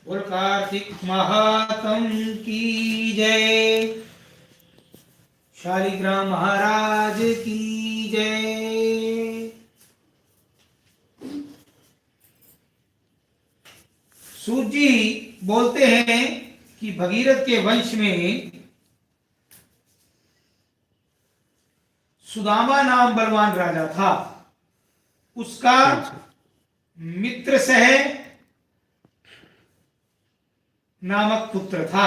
बोल कार्तिक महात्म की जय, शालिग्राम महाराज की जय। सूत जी बोलते हैं कि भगीरथ के वंश में सुदामा नाम बलवान राजा था। उसका मित्र सह नामक पुत्र था।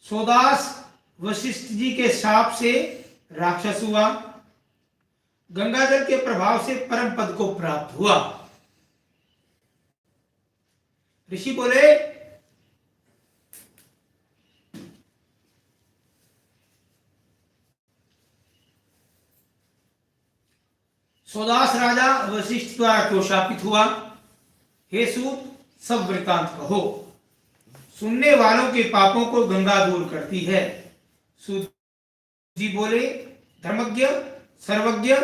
सोदास वशिष्ठ जी के शाप से राक्षस हुआ, गंगाजल के प्रभाव से परम पद को प्राप्त हुआ। ऋषि बोले, सोदास राजा वशिष्ठ द्वारा क्यों शापित हुआ? हे सूत, सब वृतांत कहो। सुनने वालों के पापों को गंगा दूर करती है। सूत जी बोले, धर्मज्ञ सर्वज्ञ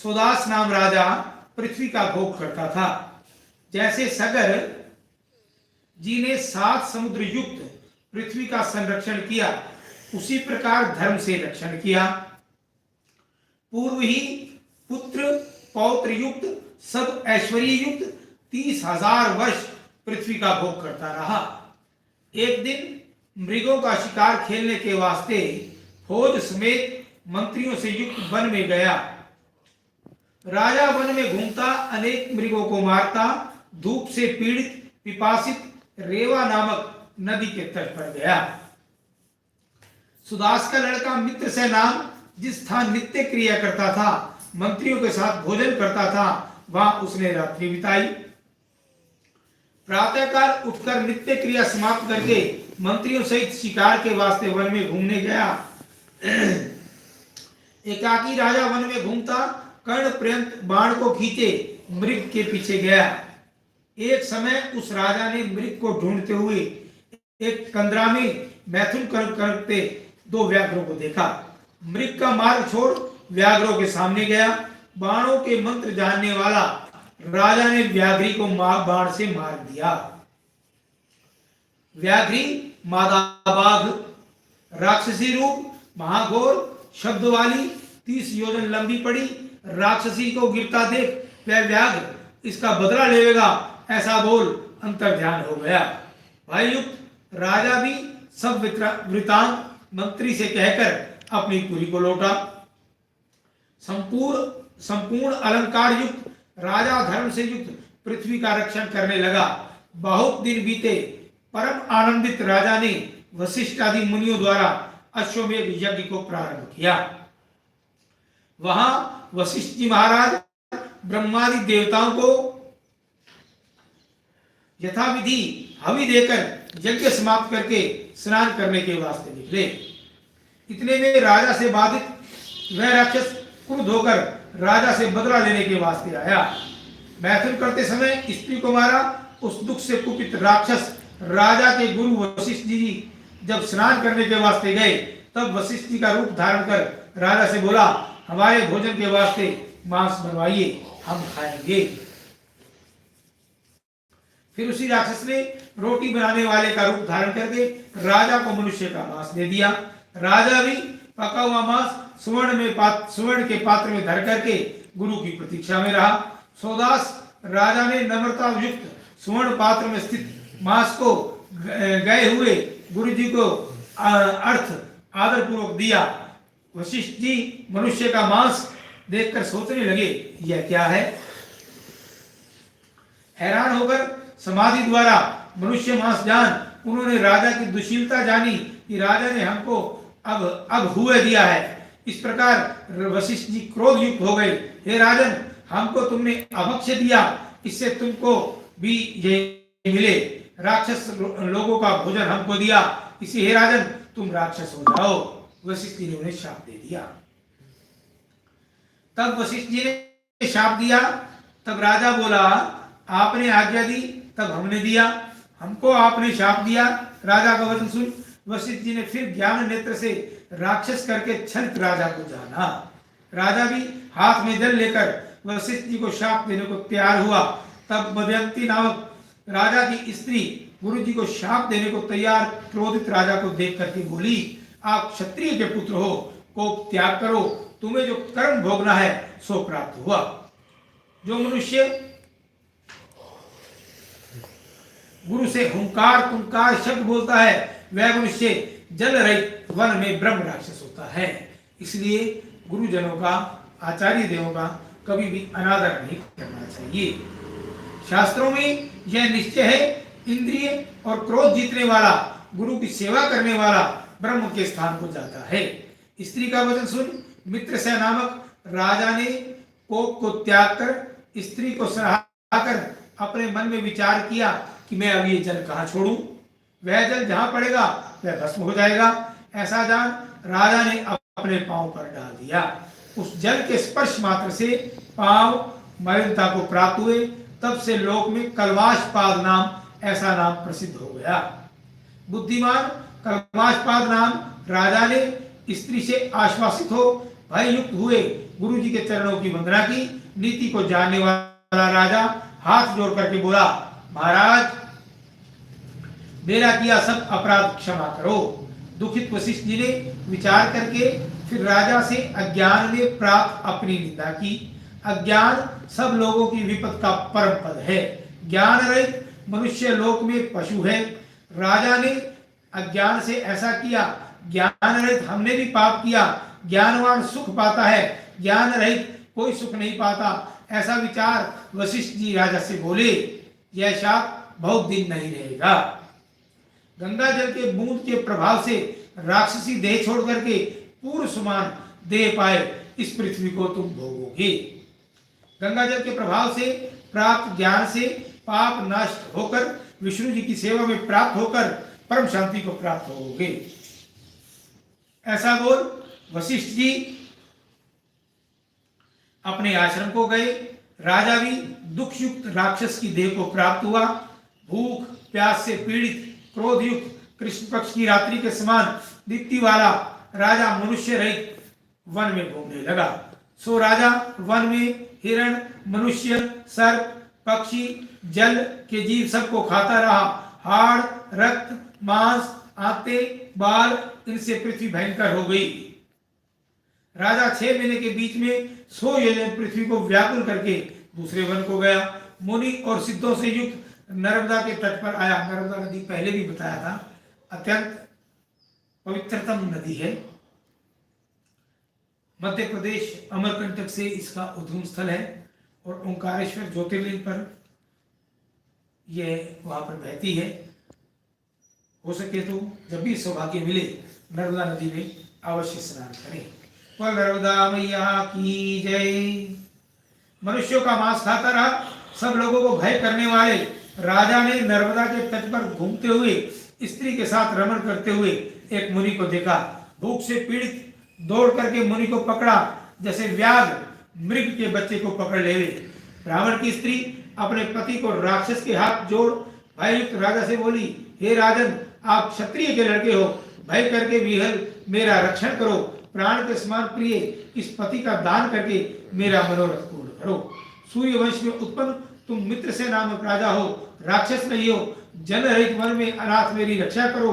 सोदास नाम राजा पृथ्वी का भोग करता था। जैसे सगर जी ने 7 समुद्र युक्त पृथ्वी का संरक्षण किया, उसी प्रकार धर्म से रक्षण किया। पूर्व ही पुत्र पौत्र युक्त सब ऐश्वर्य युक्त 30,000 वर्ष पृथ्वी का भोग करता रहा। एक दिन मृगों का शिकार खेलने के वास्ते फौज समेत मंत्रियों से युक्त वन में गया। राजा वन में घूमता अनेक मृगों को मारता, धूप से पीड़ित पिपासित रेवा नामक नदी के तट पर गया। सुदास का लड़का मित्र से नाम जिस स्थान नित्य क्रिया करता था, मंत्रियों के साथ भोजन करता था, वहां उसने रात्रि बिताई। प्रातःकाल उठकर नित्य क्रिया समाप्त करके मंत्रियों सहित शिकार के वास्ते वन में घूमने गया। एकाकी राजा वन में घूमता कर्ण पर्यंत बाण को खींचे मृग के पीछे गया। एक समय उस राजा ने मृग को ढूंढते हुए एक कंदरा में मैथुन करते 2 व्याघ्रों को देखा। मृग का मार्ग छोड़ व्याघ्रों के सामने गया। बाणों के मंत्र जानने वाला राजा ने व्याघ्री को बाण से मार दिया। व्याघ्री मादा बाघ राक्षसी रूप महाघोर शब्द वाली 30 योजन लंबी पड़ी राक्षसी को गिरता देख वह व्याघ्र इसका बदला लेगा ऐसा बोल अंतर ध्यान हो गया। भाई युक्त राजा भी सब वृतांत मंत्री से कहकर अपनी पुरी को लौटा। संपूर्ण अलंकार युक्त राजा धर्म से युक्त पृथ्वी का रक्षण करने लगा। बहुत दिन बीते, परम आनंदित राजा ने वशिष्ठ आदि मुनियों द्वारा अश्वमेध यज्ञ को प्रारंभ किया। वहां वशिष्ठ जी महाराज ब्रह्मादि देवताओं को यथाविधि हवि देकर यज्ञ समाप्त करके स्नान करने के वास्ते निकले। इतने में राजा से बाधित वह राक्षस क्रुद्ध होकर राजा से बदला लेने के वास्ते आया। मैथुन करते समय स्त्री को मारा। उस दुख से कुपित राक्षस राजा के गुरु वशिष्ठ जी जब स्नान करने के वास्ते गए, तब वशिष्ठ जी का रूप धारण कर राजा से बोला, हमारे भोजन के वास्ते मांस बनवाइए, हम खाएंगे। फिर उसी राक्षस ने रोटी बनाने वाले का रूप धारण करके राजा को मनुष्य का मांस दे दिया। राजा भी पका हुआ मांस सुवर्ण के पात्र में धर करके गुरु की प्रतीक्षा में रहा। सोदास राजा ने नम्रता युक्त सुवर्ण पात्र में स्थित मांस को गए हुए गुरु जी को अर्थ आदर पूर्वक दिया। वशिष्ठ जी मनुष्य का मांस देखकर सोचने लगे, यह क्या है? हैरान होकर समाधि द्वारा मनुष्य मांस जान उन्होंने राजा की दुशीलता जानी कि राजा ने हमको अब हुए दिया है। इस प्रकार वशिष्ठ जी क्रोध युक्त हो गए। हे राजन, हमको तुमने अभक्ष्य दिया, इससे तुमको भी ये मिले। राक्षस लोगों का भोजन हमको दिया, इसी हे राजन तुम राक्षस हो जाओ। वशिष्ठ जी ने उन्हें शाप दे दिया। तब वशिष्ठ जी ने शाप दिया। तब राजा बोला, आपने आज्ञा दी तब हमने दिया, हमको आपने शाप दिया। राजा का वचन सुन वशिष्ठ जी ने फिर ज्ञान नेत्र से राक्षस करके छलित राजा को जाना। राजा भी हाथ में जल लेकर वशिष्ठ जी को शाप देने को तैयार हुआ, तब मदयंती नामक राजा की स्त्री गुरु जी को शाप देने को तैयार क्रोधित राजा को देख करके बोली, आप क्षत्रिय के पुत्र हो, कोप त्याग करो, तुम्हें जो कर्म भोगना है सो प्राप्त हुआ। जो मनुष्य गुरु से हुंकार तुंकार शब्द बोलता है वह मनुष्य जल रहित वन में ब्रह्म राक्षस होता है। इसलिए गुरुजनों का, आचार्य देवों का कभी भी अनादर नहीं करना चाहिए। शास्त्रों में यह निश्चय है, इंद्रिय और क्रोध जीतने वाला, गुरु की सेवा करने वाला ब्रह्म के स्थान को जाता है। स्त्री का वचन सुन मित्रसेन नामक राजा ने कोप को त्याग कर स्त्री को सराहकर अपने मन में विचार किया कि मैं अब ये जल कहाँ छोड़ूं, वह जल जहां पड़ेगा वह भस्म हो जाएगा। ऐसा जान राजा ने अपने पांव पर डाल दिया। उस जल के स्पर्श मात्र से पांव मलिनता को प्राप्त हुए। तब से लोक में कलवाशपाद नाम ऐसा नाम प्रसिद्ध हो गया। बुद्धिमान कलवाशपाद नाम राजा ने स्त्री से आश्वासित हो भय युक्त हुए गुरु जी के चरणों की वंदना की। नीति को जानने वाला राजा हाथ जोड़ करके बोला, महाराज मेरा किया सब अपराध क्षमा करो। दुखित वशिष्ठ जी ने विचार करके फिर राजा से अज्ञान में प्राप्त अपनी निंदा की। अज्ञान सब लोगों की विपद का परम पद है। ज्ञान रहित मनुष्य लोक में पशु है। राजा ने अज्ञान से ऐसा किया, ज्ञान रहित हमने भी पाप किया। ज्ञानवान सुख पाता है, ज्ञान रहित कोई सुख नहीं पाता। ऐसा विचार वशिष्ठ जी राजा से बोले, यह शाप बहुत दिन नहीं रहेगा। गंगा जल के बूंद के प्रभाव से राक्षसी देह छोड़ करके पूर्व समान देह पाए इस पृथ्वी को तुम भोगोगे। गंगा जल के प्रभाव से प्राप्त ज्ञान से पाप नष्ट होकर विष्णु जी की सेवा में प्राप्त होकर परम शांति को प्राप्त होगे। ऐसा बोल वशिष्ठ जी अपने आश्रम को गए। राजा भी दुख युक्त राक्षस की देह को प्राप्त हुआ। भूख प्यास से पीड़ित क्रोध युक्त कृष्ण पक्ष की रात्रि के समान दीप्ति वाला राजा मनुष्य रहित वन में घूमने लगा। सो राजा वन में हिरण, मनुष्य, सर्प, पक्षी, जल के जीव सबको खाता रहा। हाड़, रक्त, मांस, आंते, बाल, इनसे पृथ्वी भयंकर हो गई। राजा 6 महीने के बीच में 100 योजन पृथ्वी को व्याकुल करके दूसरे वन को गया। मुनि और सिद्धों से युक्त नर्मदा के तट पर आया। नर्मदा नदी पहले भी बताया था, अत्यंत पवित्रतम नदी है। मध्य प्रदेश अमरकंटक से इसका उद्गम स्थल है और ओंकारेश्वर ज्योतिर्लिंग पर यह वहां पर बहती है। हो सके तो जब भी सौभाग्य मिले नर्मदा नदी में अवश्य स्नान करें। बोल नर्मदा मैया की जय। मनुष्यों का मांस खाता रहा, सब लोगों को भय करने वाले राजा ने नर्मदा के तट पर घूमते हुए स्त्री के साथ रमण करते हुए एक मुनि को देखा। भूख से पीड़ित दौड़ करके मुनि को पकड़ा, जैसे व्याघ्र मृग के बच्चे को पकड़ ले। ब्राह्मण की स्त्री अपने पति को राक्षस के हाथ जोड़ भययुक्त राजा से बोली, हे राजन, आप क्षत्रिय के लड़के हो, भय करके विहल मेरा रक्षण करो। प्राण के समान प्रिय इस पति का दान करके मेरा मनोरथ पूर्ण करो। सूर्य वंश में उत्पन्न तुम मित्र से नामक राजा हो, राक्षस नहीं हो। जन रहित वन में अनाथ मेरी रक्षा करो।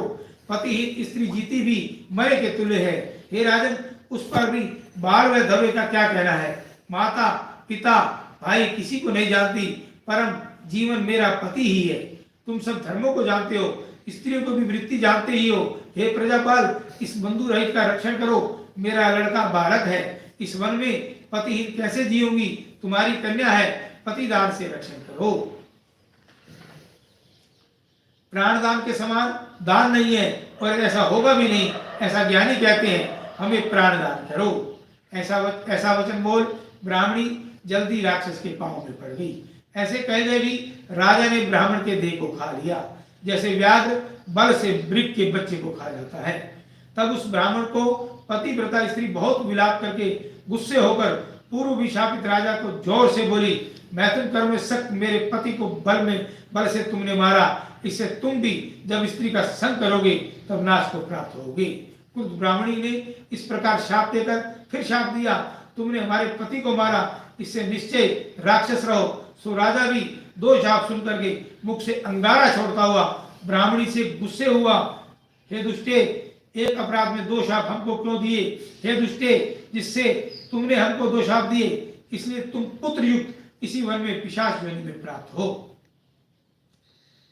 पतिहीन स्त्री जीती भी मरे के तुल्य है। हे राजन, उस पर भी बाल व धवे का क्या कहना है। माता पिता भाई किसी को नहीं जानती, परम जीवन मेरा पति ही है। तुम सब धर्मों को जानते हो, स्त्रियों को भी वृत्ति जानते ही हो। हे प्रजापाल, इस बंधु रहित का रक्षण करो। मेरा लड़का बालक है, इस वन में पतिहीन कैसे जीऊंगी। तुम्हारी कन्या है, पतिदान से रक्षण करो। प्राणदान के समान दान नहीं है और ऐसा होगा भी नहीं, ऐसा ज्ञानी कहते हैं। हमें प्राणदान करो। ऐसा वचन बोल ब्राह्मणी जल्दी राक्षस के पांव में पड़ गई। ऐसे कहते भी राजा ने ब्राह्मण के देह को खा लिया, जैसे व्याघ्र बल से मृग के बच्चे को खा जाता है। तब उस ब्राह्मण को पतिव्रता स्त्री बहुत विलाप करके गुस्से होकर पूर्व विशापित राजा को जोर से बोली, मैं तुम कर्म में सख्त, मेरे पति को बल से तुमने मारा। इससे तुम भी जब स्त्री का संग करोगे तब नाश को प्राप्त होगे। क्रुद्ध ब्राह्मणी ने इस प्रकार शाप देकर फिर शाप दिया, तुमने हमारे पति को मारा, इससे निश्चय राक्षस रहो। सो राजा भी दो शाप सुन करके मुख से अंगारा छोड़ता हुआ ब्राह्मणी से गुस्से हुआ, हे दुष्टे, एक अपराध में दो शाप हमको क्यों दिए? हे दुष्टे, जिससे तुमने हमको दो शाप दिए, इसलिए तुम पुत्र युक्त इसी वन में पिशाच योनि में प्राप्त हो।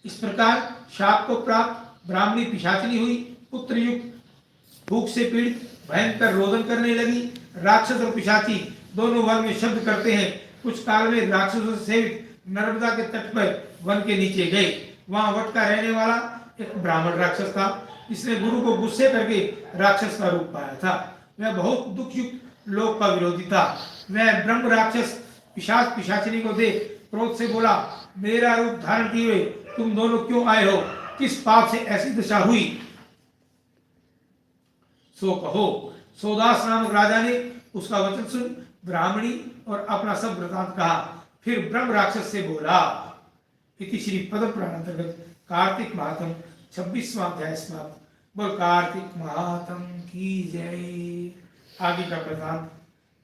इस प्रकार शाप को प्राप्त ब्राह्मणी पिशाचनी हुई, पुत्र युक्त भूख से पीड़ित भयंकर रोदन करने लगी। राक्षस और पिशाची दोनों वन में शब्द करते हैं। कुछ काल में राक्षसों से सेवित नर्मदा के तट पर वन के नीचे गए। वहां वट का रहने वाला एक ब्राह्मण राक्षस था, जिसने गुरु को गुस्से करके राक्षस का रूप पाया था। वह बहुत दुख युक्त लोक का विरोधी था। वह ब्रह्म राक्षस पिशाच पिशाचिनी को देख क्रोध से बोला, मेरा रूप धारण किए हुए तुम दोनों क्यों आए हो? किस पाप से ऐसी दशा हुई? सो कहो। सोदास नामक राजा ने उसका वचन सुन ब्राह्मणी और अपना सब वृतांत कहा। फिर ब्रह्म राक्षस से बोला। इति श्री पद्म पुराण अंतर्गत कार्तिक महात्म 26वां अध्याय समाप्त। बोल कार्तिक महात्म की जय। आगे का वृतांत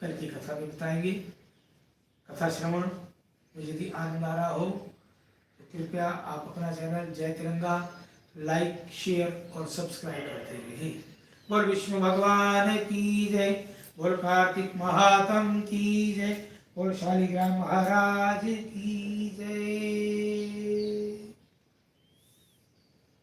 कल की कथा में बताएंगे। कथा श्रवण में यदि आनंद आ रहा हो तो कृपया आप अपना चैनल जय तिरंगा लाइक, शेयर और सब्सक्राइब करते रहिए। बोल विष्णु भगवान की जय। बोल कार्तिक महात्म की जय। बोल शालिग्राम महाराज की जय।